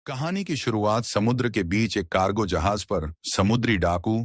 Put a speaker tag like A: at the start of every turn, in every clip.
A: कहानी की शुरुआत समुद्र के बीच एक कार्गो जहाज पर समुद्री डाकू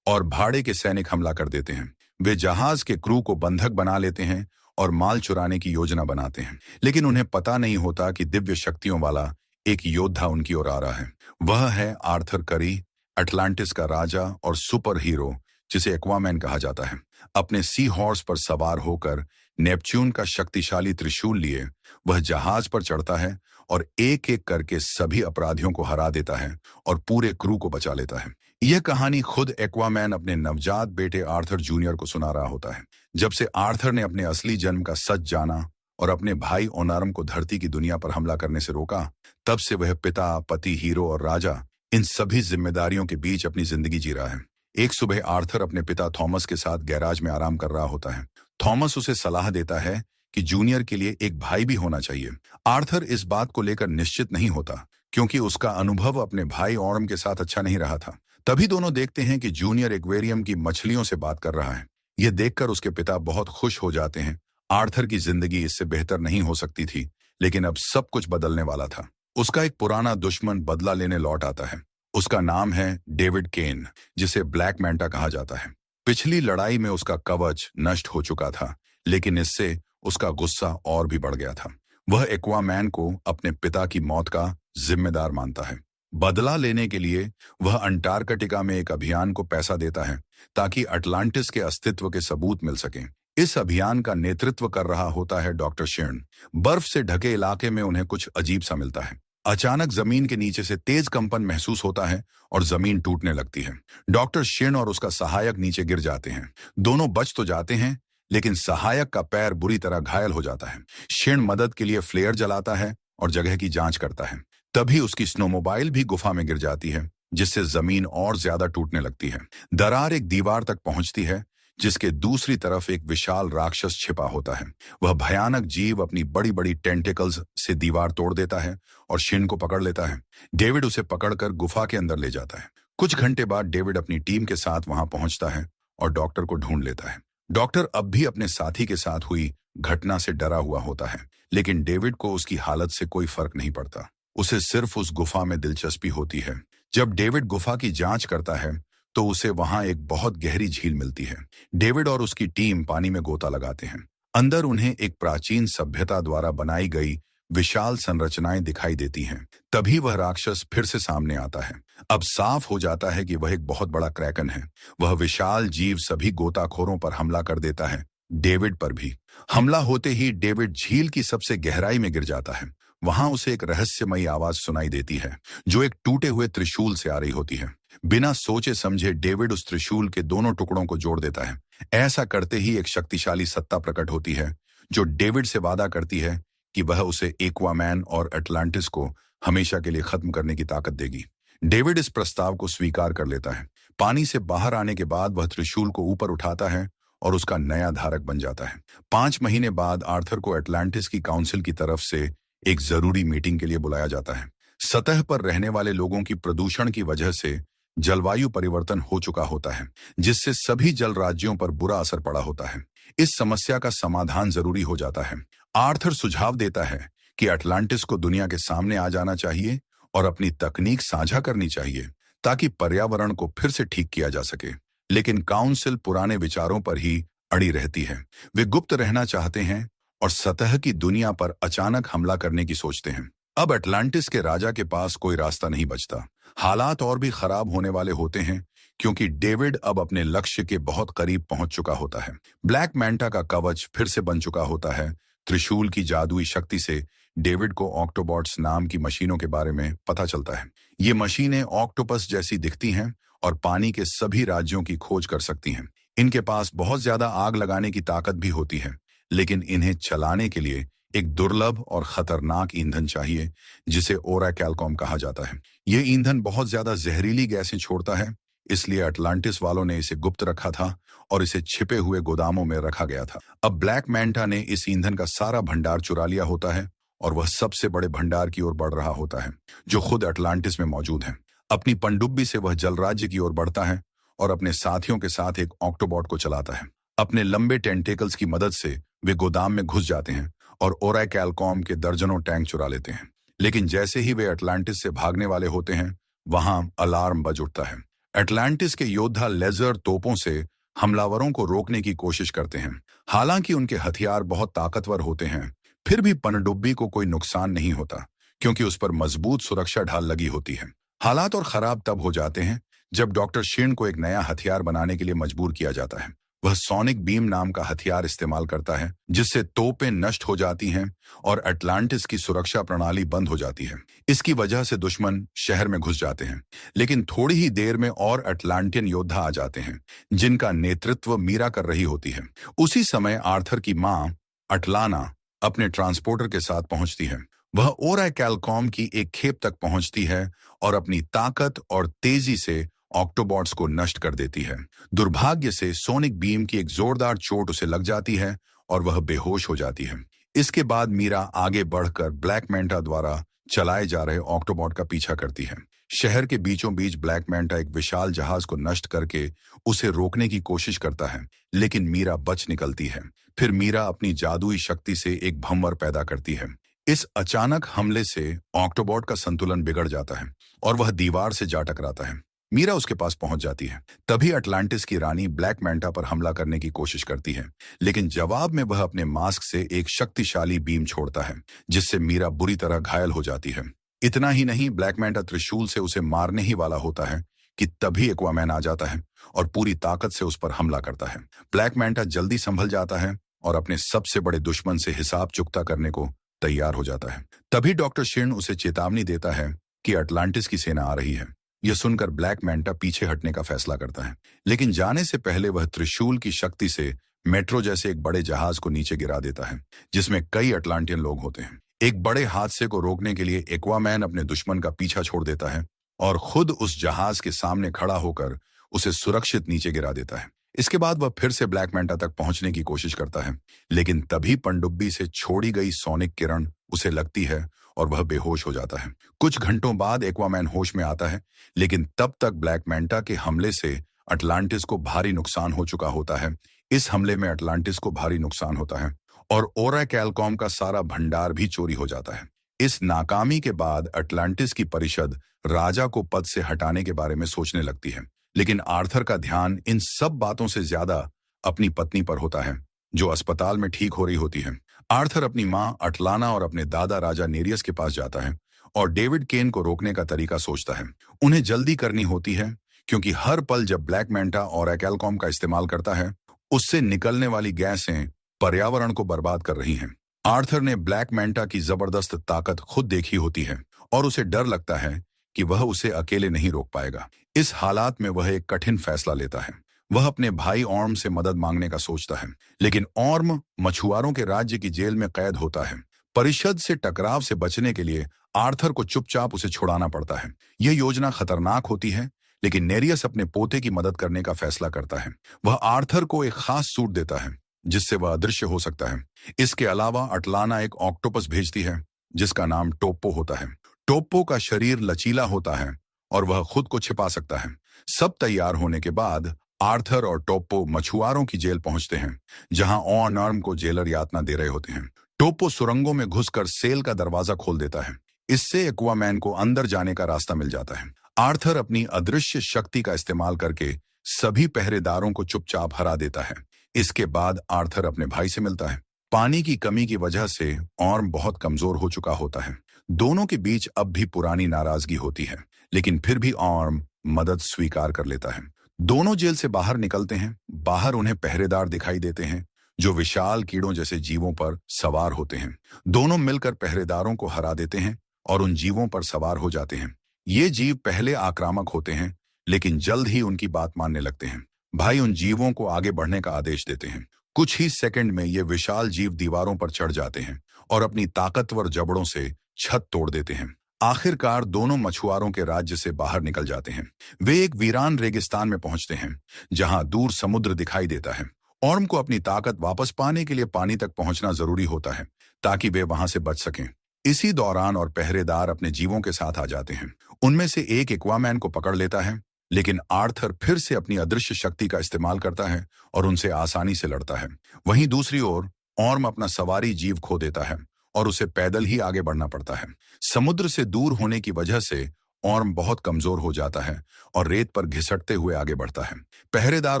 A: और भाड़े के सैनिक हमला कर देते हैं। वे जहाज के क्रू को बंधक बना लेते हैं और माल चुराने की योजना बनाते हैं, लेकिन उन्हें पता नहीं होता कि दिव्य शक्तियों वाला एक योद्धा उनकी ओर आ रहा है। वह है आर्थर करी, अटलांटिस का राजा और सुपर हीरो जिसे एक्वामैन कहा जाता है। अपने सी हॉर्स पर सवार होकर नेपच्यून का शक्तिशाली त्रिशूल लिए वह जहाज पर चढ़ता है और एक एक करके सभी अपराधियों को हरा देता है और पूरे क्रू को बचा लेता है। यह कहानी खुद एक्वामैन अपने नवजात बेटे आर्थर जूनियर को सुना रहा होता है। जब से आर्थर ने अपने असली जन्म का सच जाना और अपने भाई ओनारम को धरती की दुनिया पर हमला करने से रोका, तब से वह पिता, पति, हीरो और राजा इन सभी जिम्मेदारियों के बीच अपनी जिंदगी जी रहा है। एक सुबह आर्थर अपने पिता थॉमस के साथ गैराज में आराम कर रहा होता है। थॉमस उसे सलाह देता है कि जूनियर के लिए एक भाई भी होना चाहिए। आर्थर इस बात को लेकर निश्चित नहीं होता क्योंकि उसका अनुभव अपने भाई ओरम के साथ अच्छा नहीं रहा था। तभी दोनों देखते हैं कि जूनियर एक्वेरियम की मछलियों से बात कर रहा है। यह देखकर उसके पिता बहुत खुश हो जाते हैं। आर्थर की जिंदगी इससे बेहतर नहीं हो सकती थी, लेकिन अब सब कुछ बदलने वाला था। उसका एक पुराना दुश्मन बदला लेने लौट आता है। उसका नाम है डेविड केन, जिसे ब्लैक मैंटा कहा जाता है। पिछली लड़ाई में उसका कवच नष्ट हो चुका था, लेकिन इससे उसका गुस्सा और भी बढ़ गया था। वह एक्वामैन को अपने पिता की मौत का जिम्मेदार मानता है। बदला लेने के लिए वह अंटार्कटिका में एक अभियान को पैसा देता है ताकि अटलांटिस के अस्तित्व के सबूत मिल सकें। इस अभियान का नेतृत्व कर रहा होता है डॉक्टर शिर्न। बर्फ से ढके इलाके में उन्हें कुछ अजीब सा मिलता है। अचानक जमीन के नीचे से तेज कंपन महसूस होता है और जमीन टूटने लगती है। डॉक्टर शिर्न और उसका सहायक नीचे गिर जाते हैं। दोनों बच तो जाते हैं, लेकिन सहायक का पैर बुरी तरह घायल हो जाता है। शिर्न मदद के लिए फ्लेयर जलाता है और जगह की जांच करता है। तभी उसकी स्नोमोबाइल भी गुफा में गिर जाती है, जिससे जमीन और ज्यादा टूटने लगती है। दरार एक दीवार तक पहुंचती है, जिसके दूसरी तरफ एक विशाल राक्षस छिपा होता है। वह भयानक जीव अपनी बड़ी बड़ी टेंटिकल्स से दीवार तोड़ देता है और शिर्न को पकड़ लेता है। डेविड उसे पकड़कर गुफा के अंदर ले जाता है। कुछ घंटे बाद डेविड अपनी टीम के साथ वहां पहुंचता है और डॉक्टर को ढूंढ लेता है। डॉक्टर अब भी अपने साथी के साथ हुई घटना से डरा हुआ होता है, लेकिन डेविड को उसकी हालत से कोई फर्क नहीं पड़ता। उसे सिर्फ उस गुफा में दिलचस्पी होती है। जब डेविड गुफा की जांच करता है तो उसे वहां एक बहुत गहरी झील मिलती है। डेविड और उसकी टीम पानी में गोता लगाते हैं। अंदर उन्हें एक प्राचीन सभ्यता द्वारा बनाई गई विशाल संरचनाएं दिखाई देती हैं। तभी वह राक्षस फिर से सामने आता है। अब साफ हो जाता है कि वह एक बहुत बड़ा क्रैकन है। वह विशाल जीव सभी गोताखोरों पर हमला कर देता है, डेविड पर भी। हमला होते ही डेविड झील की सबसे गहराई में गिर जाता है। वहां उसे एक रहस्यमयी आवाज सुनाई देती है, जो एक टूटे हुए त्रिशूल से आ रही होती है। बिना सोचे समझे डेविड उस त्रिशूल के दोनों टुकड़ों को जोड़ देता है। ऐसा करते ही एक शक्तिशाली सत्ता प्रकट होती है, जो डेविड से वादा करती है कि वह उसे एक्वामैन और अटलांटिस को हमेशा के लिए खत्म करने की ताकत देगी। डेविड इस प्रस्ताव को स्वीकार कर लेता है। पानी से बाहर आने के बाद वह त्रिशूल को ऊपर उठाता है और उसका नया धारक बन जाता है। 5 महीने बाद आर्थर को अटलांटिस की काउंसिल की तरफ से एक जरूरी मीटिंग के लिए बुलाया जाता है। सतह पर रहने वाले लोगों की प्रदूषण की वजह से जलवायु परिवर्तन हो चुका होता है, जिससे सभी जल राज्यों पर बुरा असर पड़ा होता है। इस समस्या का समाधान जरूरी हो जाता है। आर्थर सुझाव देता है कि अटलांटिस को दुनिया के सामने आ जाना चाहिए और अपनी तकनीक साझा करनी चाहिए ताकि पर्यावरण को फिर से ठीक किया जा सके। लेकिन काउंसिल पुराने विचारों पर ही अड़ी रहती है। वे गुप्त रहना चाहते हैं और सतह की दुनिया पर अचानक हमला करने की सोचते हैं। अब अटलांटिस के राजा के पास कोई रास्ता नहीं बचता। हालात और भी खराब होने वाले होते हैं क्योंकि डेविड अब अपने लक्ष्य के बहुत करीब पहुंच चुका होता है। ब्लैक मैंटा का कवच फिर से बन चुका होता है। त्रिशूल की जादुई शक्ति से डेविड को ऑक्टोबॉट्स नाम की मशीनों के बारे में पता चलता है। ये मशीनें ऑक्टोपस जैसी दिखती हैं और पानी के सभी राज्यों की खोज कर सकती हैं। इनके पास बहुत ज्यादा आग लगाने की ताकत भी होती है, लेकिन इन्हें चलाने के लिए एक दुर्लभ और खतरनाक ईंधन चाहिए, जिसे ओराकैलकॉम कहा जाता है। यह ईंधन बहुत ज्यादा जहरीली गैसें छोड़ता है, इसलिए अटलांटिस वालों ने इसे गुप्त रखा था और इसे छिपे हुए गोदामों में रखा गया था। अब ब्लैक मैंटा ने इस ईंधन का सारा भंडार चुरा लिया होता है और वह सबसे बड़े भंडार की ओर बढ़ रहा होता है, जो खुद अटलांटिस में मौजूद है। अपनी पनडुब्बी से वह जल राज्य की ओर बढ़ता है और अपने साथियों के साथ एक ऑक्टोबॉट को चलाता है। अपने लंबे टेंटेकल्स की मदद से वे गोदाम में घुस जाते हैं और ओराकैलकॉम के दर्जनों टैंक चुरा लेते हैं। लेकिन जैसे ही वे अटलांटिस से भागने वाले होते हैं, वहां अलार्म बज उठता है। अटलांटिस के योद्धा लेजर तोपों से हमलावरों को रोकने की कोशिश करते हैं। हालांकि उनके हथियार बहुत ताकतवर होते हैं, फिर भी पनडुब्बी को कोई नुकसान नहीं होता, क्योंकि उस पर मजबूत सुरक्षा ढाल लगी होती है। हालात और खराब तब हो जाते हैं जब डॉक्टर शीन को एक नया हथियार बनाने के लिए मजबूर किया जाता है। वह सोनिक बीम नाम का हथियार इस्तेमाल करता है, जिससे तोपें नष्ट हो जाती हैं और अटलांटिस की सुरक्षा प्रणाली बंद हो जाती है। इसकी वजह से दुश्मन शहर में घुस जाते हैं, लेकिन थोड़ी ही देर में और अटलांटियन योद्धा आ जाते हैं, जिनका नेतृत्व मीरा कर रही होती है। उसी समय आर्थर की मां अटलाना अपने ट्रांसपोर्टर के साथ पहुंचती है। वह ओराकैलकॉम की एक खेप तक पहुंचती है और अपनी ताकत और तेजी से ऑक्टोबॉट्स को नष्ट कर देती है। दुर्भाग्य से सोनिक बीम की एक जोरदार चोट उसे लग जाती है और वह बेहोश हो जाती है। इसके बाद मीरा आगे बढ़कर ब्लैक मैंटा द्वारा चलाए जा रहे ऑक्टोबॉट का पीछा करती है। शहर के बीचों बीच ब्लैक मैंटा एक विशाल जहाज को नष्ट करके उसे रोकने की कोशिश करता है, लेकिन मीरा बच निकलती है। फिर मीरा अपनी जादुई शक्ति से एक भंवर पैदा करती है। इस अचानक हमले से ऑक्टोबॉट का संतुलन बिगड़ जाता है और वह दीवार से जा टकराता है। मीरा उसके पास पहुंच जाती है। तभी अटलांटिस की रानी ब्लैक मैंटा पर हमला करने की कोशिश करती है, लेकिन जवाब में वह अपने मास्क से एक शक्तिशाली बीम छोड़ता है, जिससे मीरा बुरी तरह घायल हो जाती है। इतना ही नहीं, ब्लैक मैंटा त्रिशूल से उसे मारने ही वाला होता है कि तभी एक्वामैन आ जाता है और पूरी ताकत से उस पर हमला करता है। ब्लैक मैंटा जल्दी संभल जाता है और अपने सबसे बड़े दुश्मन से हिसाब चुकता करने को तैयार हो जाता है। तभी डॉक्टर शिन उसे चेतावनी देता है कि अटलांटिस की सेना आ रही है। यह सुनकर ब्लैक मैंटा पीछे हटने का फैसला करता है, लेकिन जाने से पहले वह त्रिशूल की शक्ति से मेट्रो जैसे एक बड़े जहाज को नीचे गिरा देता है, जिसमें कई अटलांटियन लोग होते हैं। एक बड़े हादसे को रोकने के लिए एक्वामैन अपने दुश्मन का पीछा छोड़ देता है और खुद उस जहाज के सामने खड़ा होकर उसे सुरक्षित नीचे गिरा देता है। इसके बाद वह फिर से ब्लैक मैंटा तक पहुंचने की कोशिश करता है, लेकिन तभी पनडुब्बी से छोड़ी गई सोनिक किरण उसे लगती है और वह बेहोश हो जाता है। कुछ घंटों बाद एक्वामैन होश में आता है, लेकिन तब तक ब्लैक मैंटा के हमले से अटलांटिस को भारी नुकसान हो चुका होता है। इस हमले में अटलांटिस को भारी नुकसान होता है और ओराकैलकॉम का सारा भंडार भी चोरी हो जाता है। इस नाकामी के बाद अटलांटिस की परिषद राजा को पद से हटाने के बारे में सोचने लगती है, लेकिन आर्थर का ध्यान इन सब बातों से ज्यादा अपनी पत्नी पर होता है, जो अस्पताल में ठीक हो रही होती है। आर्थर अपनी मां अटलाना और अपने दादा राजा नेरियस के पास जाता है और डेविड केन को रोकने का तरीका सोचता है। उन्हें जल्दी करनी होती है, क्योंकि हर पल जब ब्लैक मैंटा ओराकैलकॉम का इस्तेमाल करता है, उससे निकलने वाली गैसें पर्यावरण को बर्बाद कर रही हैं। आर्थर ने ब्लैक मैंटा की जबरदस्त ताकत खुद देखी होती है और उसे डर लगता है कि वह उसे अकेले नहीं रोक पाएगा। इस हालात में वह एक कठिन फैसला लेता है। वह अपने भाई ऑर्म से मदद मांगने का सोचता है, लेकिन ऑर्म मछुआरों के राज्य की जेल में कैद होता है। परिषद से टकराव से बचने के लिए आर्थर को चुपचाप उसे छुड़ाना पड़ता है। यह योजना खतरनाक होती है, लेकिन नेरियस अपने पोते की मदद करने का फैसला करता है। वह आर्थर को एक खास सूट देता है, जिससे वह अदृश्य हो सकता है। इसके अलावा अटलाना एक ऑक्टोपस भेजती है, जिसका नाम टोप्पो होता है। टोप्पो का शरीर लचीला होता है और वह खुद को छिपा सकता है। सब तैयार होने के बाद आर्थर और टोप्पो मछुआरों की जेल पहुंचते हैं, जहां ऑर्म को जेलर यातना दे रहे होते हैं। टोप्पो सुरंगों में घुसकर सेल का दरवाजा खोल देता है। इससे एक्वामैन को अंदर जाने का रास्ता मिल जाता है। आर्थर अपनी अदृश्य शक्ति का इस्तेमाल करके सभी पहरेदारों को चुपचाप हरा देता है। इसके बाद आर्थर अपने भाई से मिलता है। पानी की कमी की वजह से ऑर्म बहुत कमजोर हो चुका होता है। दोनों के बीच अब भी पुरानी नाराजगी होती है, लेकिन फिर भी ऑर्म मदद स्वीकार कर लेता है। दोनों जेल से बाहर निकलते हैं। बाहर उन्हें पहरेदार दिखाई देते हैं, जो विशाल कीड़ों जैसे जीवों पर सवार होते हैं। दोनों मिलकर पहरेदारों को हरा देते हैं और उन जीवों पर सवार हो जाते हैं। ये जीव पहले आक्रामक होते हैं, लेकिन जल्द ही उनकी बात मानने लगते हैं। भाई उन जीवों को आगे बढ़ने का आदेश देते हैं। कुछ ही सेकंड में ये विशाल जीव दीवारों पर चढ़ जाते हैं और अपनी ताकतवर जबड़ों से छत तोड़ देते हैं। आखिरकार दोनों मछुआरों के राज्य से बाहर निकल जाते हैं। वे एक वीरान रेगिस्तान में पहुंचते हैं, जहां दूर समुद्र दिखाई देता है। ऑर्म को अपनी ताकत वापस पाने के लिए पानी तक पहुंचना जरूरी होता है, ताकि वे वहां से बच सकें। इसी दौरान और पहरेदार अपने जीवों के साथ आ जाते हैं। उनमें से एक एक्वामैन को पकड़ लेता है, लेकिन आर्थर फिर से अपनी अदृश्य शक्ति का इस्तेमाल करता है और उनसे आसानी से लड़ता है। वहीं दूसरी ओर ऑर्म अपना सवारी जीव खो देता है और उसे पैदल ही आगे बढ़ना पड़ता है। समुद्र से दूर होने की वजह से ऑर्म बहुत कमजोर हो जाता है और रेत पर घिसटते हुए आगे बढ़ता है। पहरेदार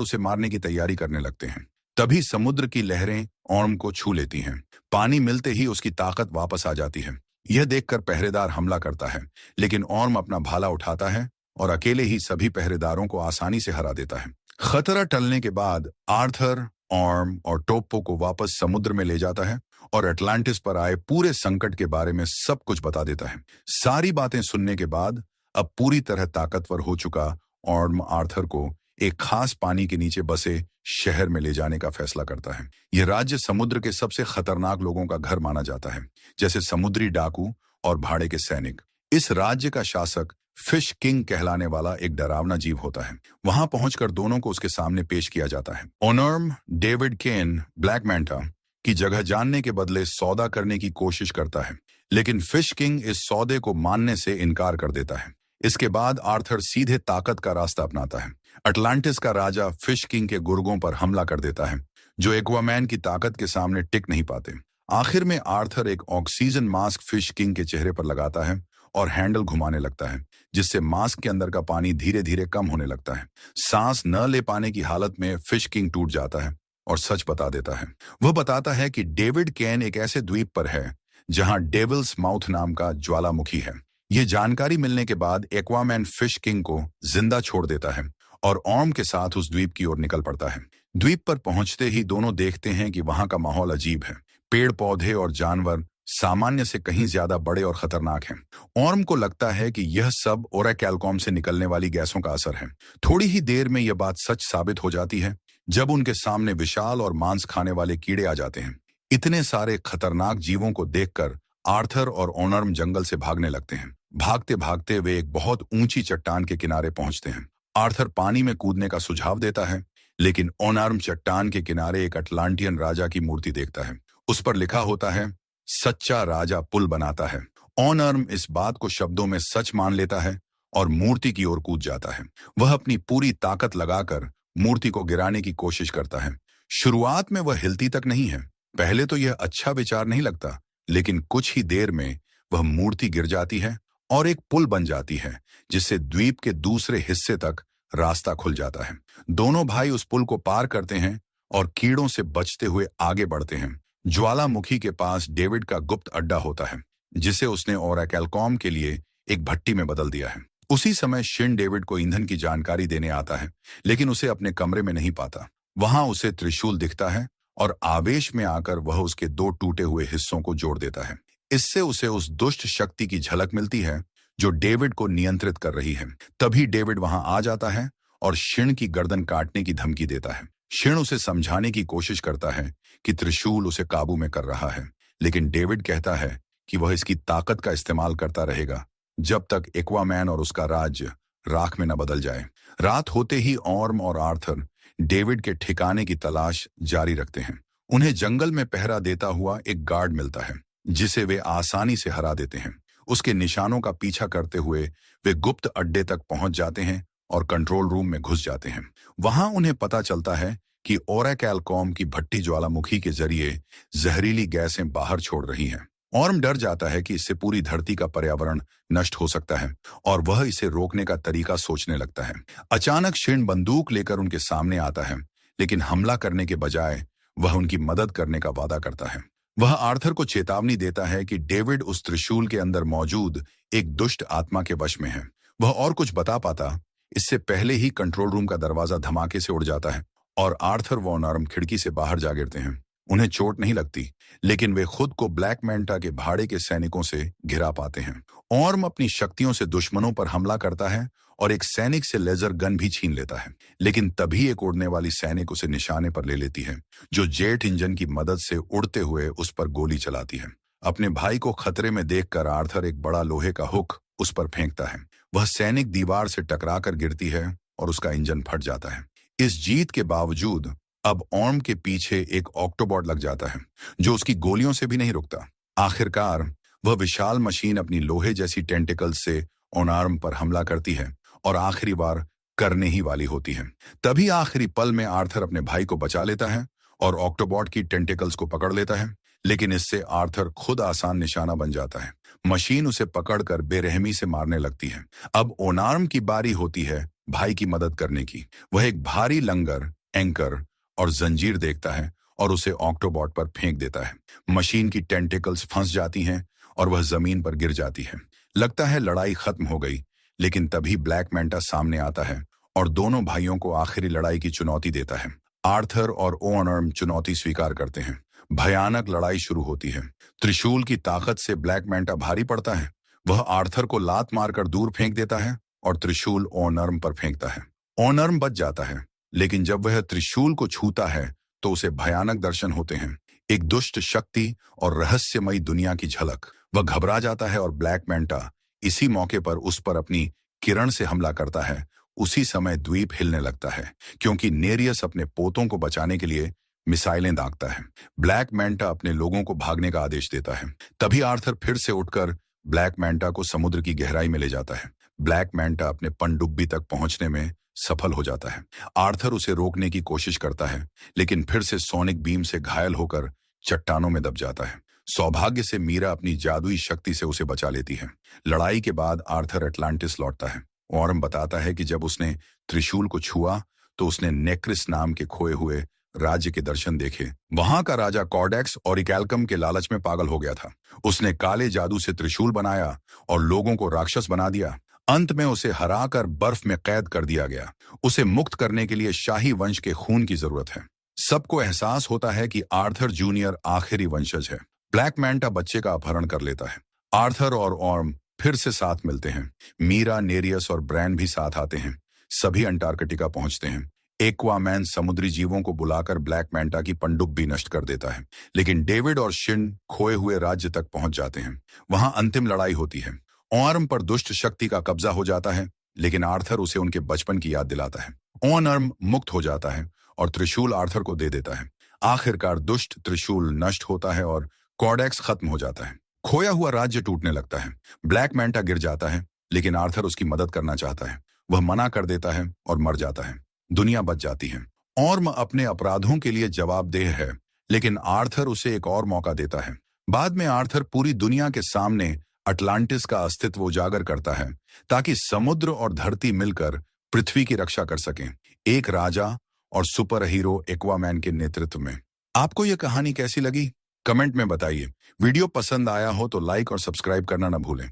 A: उसे मारने की तैयारी करने लगते हैं। तभी समुद्र की लहरें ऑर्म को छू लेती हैं। पानी मिलते ही उसकी ताकत वापस आ जाती है। यह देखकर पहरेदार हमला करता है, लेकिन ऑर्म अपना भाला उठाता है और अकेले ही सभी पहरेदारों को आसानी से हरा देता है। खतरा टलने के बाद आर्थर ऑर्म और टोप्पो को वापस समुद्र में ले जाता है और अटलांटिस पर आए पूरे संकट के बारे में सब कुछ बता देता है। सारी बातें सुनने के बाद अब पूरी तरह ताकतवर हो चुका ऑर्म आर्थर को एक खास पानी के नीचे बसे शहर में ले जाने का फैसला करता है। यह राज्य समुद्र के सबसे खतरनाक लोगों का घर माना जाता है, जैसे समुद्री डाकू और भाड़े के सैनिक। इस राज्य का शासक फिश किंग कहलाने वाला एक डरावना जीव होता है। वहां पहुंचकर दोनों को उसके सामने पेश किया जाता है। ओनर्म डेविड केन ब्लैक मैंटा की जगह जानने के बदले सौदा करने की कोशिश करता है, लेकिन फिश किंग इस सौदे को मानने से इनकार कर देता है। इसके बाद आर्थर सीधे ताकत का रास्ता अपनाता है। अटलांटिस का राजा फिश किंग के गुर्गों पर हमला कर देता है, जो एक्वामैन की ताकत के सामने टिक नहीं पाते। आखिर में आर्थर एक ऑक्सीजन मास्क फिश किंग के चेहरे पर लगाता है और हैंडल घुमाने लगता है, जिससे मास्क के अंदर का पानी धीरे धीरे कम होने लगता है। सांस न ले पाने की हालत में फिश किंग टूट जाता है और सच बता देता है। वह बताता है कि डेविड केन एक ऐसे द्वीप पर है जहां डेविल्स माउथ नाम का ज्वालामुखी है। यह जानकारी मिलने के बाद एक्वामैन फिश किंग को जिंदा छोड़ देता है और ऑर्म के साथ उस द्वीप की ओर निकल पड़ता है। द्वीप पर पहुंचते ही दोनों देखते हैं कि वहां का माहौल अजीब है। पेड़ पौधे और जानवर सामान्य से कहीं ज्यादा बड़े और खतरनाक हैं। ऑर्म को लगता है कि यह सब ओराकैलकॉम से निकलने वाली गैसों का असर है। थोड़ी ही देर में यह बात सच साबित हो जाती है जब उनके सामने विशाल और मांस खाने वाले कीड़े आ जाते हैं। इतने सारे खतरनाक जीवों को देखकर आर्थर और ओनर्म जंगल से भागने लगते हैं। भागते भागते वे एक बहुत ऊंची चट्टान के किनारे पहुंचते हैं। आर्थर पानी में कूदने का सुझाव देता है, लेकिन ओनर्म चट्टान के किनारे एक अटलांटियन राजा की मूर्ति देखता है। उस पर लिखा होता है, सच्चा राजा पुल बनाता है। ओनर्म इस बात को शब्दों में सच मान लेता है और मूर्ति की ओर कूद जाता है। वह अपनी पूरी ताकत लगाकर मूर्ति को गिराने की कोशिश करता है। शुरुआत में वह हिलती तक नहीं है। पहले तो यह अच्छा विचार नहीं लगता, लेकिन कुछ ही देर में वह मूर्ति गिर जाती है और एक पुल बन जाती है, जिससे द्वीप के दूसरे हिस्से तक रास्ता खुल जाता है। दोनों भाई उस पुल को पार करते हैं और कीड़ों से बचते हुए आगे बढ़ते हैं। ज्वालामुखी के पास डेविड का गुप्त अड्डा होता है, जिसे उसने ओराकैलकॉम के लिए एक भट्टी में बदल दिया है। उसी समय शिन डेविड को ईंधन की जानकारी देने आता है, लेकिन उसे अपने कमरे में नहीं पाता। वहां उसे त्रिशूल दिखता है और आवेश में आकर वह उसके दो टूटे हुए हिस्सों को जोड़ देता है। इससे उसे उस दुष्ट शक्ति की झलक मिलती है जो डेविड को नियंत्रित कर रही है। तभी डेविड वहां आ जाता है और शिन की गर्दन काटने की धमकी देता है। शिन उसे समझाने की कोशिश करता है कि त्रिशूल उसे काबू में कर रहा है, लेकिन डेविड कहता है कि वह इसकी ताकत का इस्तेमाल करता रहेगा जब तक एक्वामैन और उसका राज्य राख में न बदल जाए। रात होते ही ऑर्म और आर्थर डेविड के ठिकाने की तलाश जारी रखते हैं। उन्हें जंगल में पहरा देता हुआ एक गार्ड मिलता है, जिसे वे आसानी से हरा देते हैं। उसके निशानों का पीछा करते हुए वे गुप्त अड्डे तक पहुंच जाते हैं और कंट्रोल रूम में घुस जाते हैं। वहां उन्हें पता चलता है कि ओराकैलकॉम की भट्टी ज्वालामुखी के जरिए जहरीली गैसें बाहर छोड़ रही हैं। ऑर्म डर जाता है कि इससे पूरी धरती का पर्यावरण नष्ट हो सकता है और वह इसे रोकने का तरीका सोचने लगता है। अचानक शिन बंदूक लेकर उनके सामने आता है, लेकिन हमला करने के बजाय वह उनकी मदद करने का वादा करता है। वह आर्थर को चेतावनी देता है कि डेविड उस त्रिशूल के अंदर मौजूद एक दुष्ट आत्मा के वश में है। वह और कुछ बता पाता इससे पहले ही कंट्रोल रूम का दरवाजा धमाके से उड़ जाता है और आर्थर व ओनर्म खिड़की से बाहर जा गिरते हैं। उन्हें चोट नहीं लगती, लेकिन वे खुद को ब्लैक मैंटा के भाड़े के सैनिकों से घिरा पाते हैं। ऑर्म अपनी शक्तियों से दुश्मनों पर हमला करता है और एक सैनिक से लेजर गन भी छीन लेता है, लेकिन तभी एक उड़ने वाली सैनिक उसे निशाने पर ले लेती है, जो जेट इंजन की मदद से उड़ते हुए उस पर गोली चलाती है। अपने भाई को खतरे में देखकर आर्थर एक बड़ा लोहे का हुक उस पर फेंकता है। वह सैनिक दीवार से टकराकर गिरती है और उसका इंजन फट जाता है। इस जीत के बावजूद अब ऑर्म के पीछे एक ऑक्टोबॉट लग जाता है, जो उसकी गोलियों से भी नहीं रुकता। आखिरकार वह विशाल मशीन अपनी लोहे जैसी टेंटिकल्स से ओनर्म पर हमला करती है और आखिरी बार करने ही वाली होती है। तभी आखिरी पल में आर्थर अपने भाई को बचा लेता है और ऑक्टोबॉट की टेंटिकल्स को पकड़ लेता है, लेकिन इससे आर्थर खुद आसान निशाना बन जाता है। मशीन उसे पकड़कर बेरहमी से मारने लगती है। अब ओनार्म की बारी होती है भाई की मदद करने की। वह एक भारी लंगर, एंकर और जंजीर देखता है और उसे ऑक्टोबॉट पर फेंक देता है। मशीन की टेंटिकल्स फंस जाती हैं और वह जमीन पर गिर जाती है। लगता है लड़ाई खत्म हो गई, लेकिन तभी ब्लैक मैंटा सामने आता है और दोनों भाइयों को आखिरी लड़ाई की चुनौती देता है। आर्थर और ओनर्म चुनौती स्वीकार करते हैं। भयानक लड़ाई शुरू होती है। त्रिशूल की ताकत से ब्लैक मैंटा भारी पड़ता है। वह आर्थर को लात मारकर दूर फेंक देता है और त्रिशूल ओनर्म पर फेंकता है। ओनर्म बच जाता है, लेकिन जब वह त्रिशूल को छूता है तो उसे भयानक दर्शन होते हैं। एक दुष्ट शक्ति और रहस्यमयी दुनिया की झलक। वह घबरा जाता है और ब्लैक मैंटा इसी मौके पर उस पर अपनी किरण से हमला करता है। उसी समय द्वीप हिलने लगता है, क्योंकि नेरियस अपने पोतों को बचाने के लिए मिसाइलें दागता है। ब्लैक मैंटा अपने लोगों को भागने का आदेश देता है। तभी आर्थर फिर से उठकर ब्लैक मैंटा को समुद्र की गहराई में ले जाता है। ब्लैक मैंटा अपने पनडुब्बी तक पहुंचने में सफल हो जाता है। आर्थर उसे रोकने की कोशिश करता है, लेकिन फिर से सोनिक बीम से घायल होकर चट्टानों में दब जाता है। सौभाग्य से मीरा अपनी जादुई शक्ति से उसे बचा लेती है। लड़ाई के बाद आर्थर अटलांटिस लौटता है। ओरम बताता है कि जब उसने त्रिशूल को छुआ तो उसने नेक्रिस नाम के खोए हुए राज्य के दर्शन देखे। वहां का राजा कॉर्डेक्स ओरिकैल्कम के लालच में पागल हो गया था। उसने काले जादू से त्रिशूल बनाया और लोगों को राक्षस बना दिया। अंत में उसे हराकर बर्फ में कैद कर दिया गया। उसे मुक्त करने के लिए शाही वंश के खून की जरूरत है। सबको एहसास होता है कि आर्थर जूनियर आखिरी वंशज है। ब्लैक मैंटा बच्चे का अपहरण कर लेता है। आर्थर और ऑर्म फिर से साथ मिलते हैं। मीरा, नेरियस और ब्रैन भी साथ आते हैं। सभी अंटार्कटिका पहुंचते हैं। एक्वामैन समुद्री जीवों को बुलाकर ब्लैक मैंटा की पनडुब्बी नष्ट कर देता है, लेकिन डेविड और शिन खोए हुए राज्य तक पहुंच जाते हैं। वहां अंतिम लड़ाई होती है। ऑर्म पर दुष्ट शक्ति का कब्जा हो जाता है, लेकिन आर्थर उसे उनके बचपन की याद दिलाता है। ऑर्म मुक्त हो जाता है और त्रिशूल आर्थर को दे देता है। आखिरकार दुष्ट त्रिशूल नष्ट होता है और कॉर्डेक्स खत्म हो जाता है। खोया हुआ राज्य टूटने लगता है। ब्लैक मैंटा गिर जाता है, लेकिन आर्थर उसकी मदद करना चाहता है। वह मना कर देता है और मर जाता है। दुनिया बच जाती है। ऑर्म अपने अपराधों के लिए जवाबदेह है, लेकिन आर्थर उसे एक और मौका देता है। बाद में आर्थर पूरी दुनिया के सामने अटलांटिस का अस्तित्व उजागर करता है, ताकि समुद्र और धरती मिलकर पृथ्वी की रक्षा कर सकें, एक राजा और सुपर हीरो एक्वामैन के नेतृत्व में। आपको यह कहानी कैसी लगी? कमेंट में बताइए। वीडियो पसंद आया हो तो लाइक और सब्सक्राइब करना न भूलें।